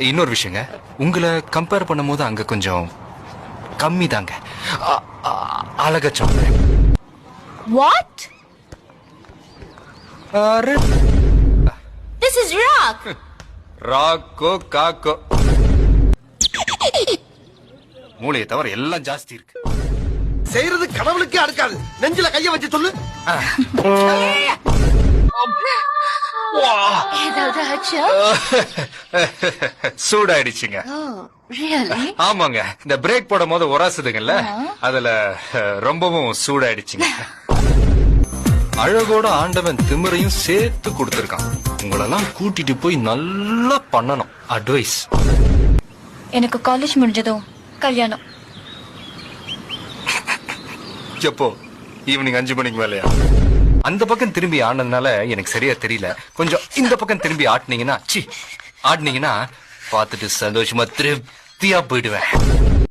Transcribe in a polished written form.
இன்னொரு விஷயங்க, உங்களை கம்பேர் பண்ணும்போது அங்க கொஞ்சம் கம்மி தாங்க. அழக சொல்றேன். What? அரே, This is rock. ராக்கோ காக்கோ மூளையை தவிர எல்லாம் ஜாஸ்தி இருக்கு. செய்யறது கடவுளுக்கே அடுக்காது. நெஞ்சில கைய வச்சு சொல்லு. ஏதாவது ஆச்சா? சூடாயிடுச்சுங்க. Oh, really? ஆமாங்க, இந்த பிரேக் போடும் போது உராசுதுங்கல்ல, அதுல ரொம்பவும் சூடாயிடுச்சுங்க. அழகோட ஆண்டவன் திமிரையும் சேர்த்து கொடுத்திருக்கான். உங்களெல்லாம் கூட்டிட்டு போய் நல்லா பண்ணணும். அட்வைஸ். எனக்கு காலேஜ் முடிஞ்சதும் கல்யாணம். எப்போ? ஈவினிங் 5 மணிக்கு மேலயா? அந்த பக்கம் திரும்பி ஆடினதுனால எனக்கு சரியா தெரியல. கொஞ்சம் இந்த பக்கம் திரும்பி ஆடினீங்கன்னா பார்த்துட்டு சந்தோஷமா திருப்தியா போயிடுவேன்.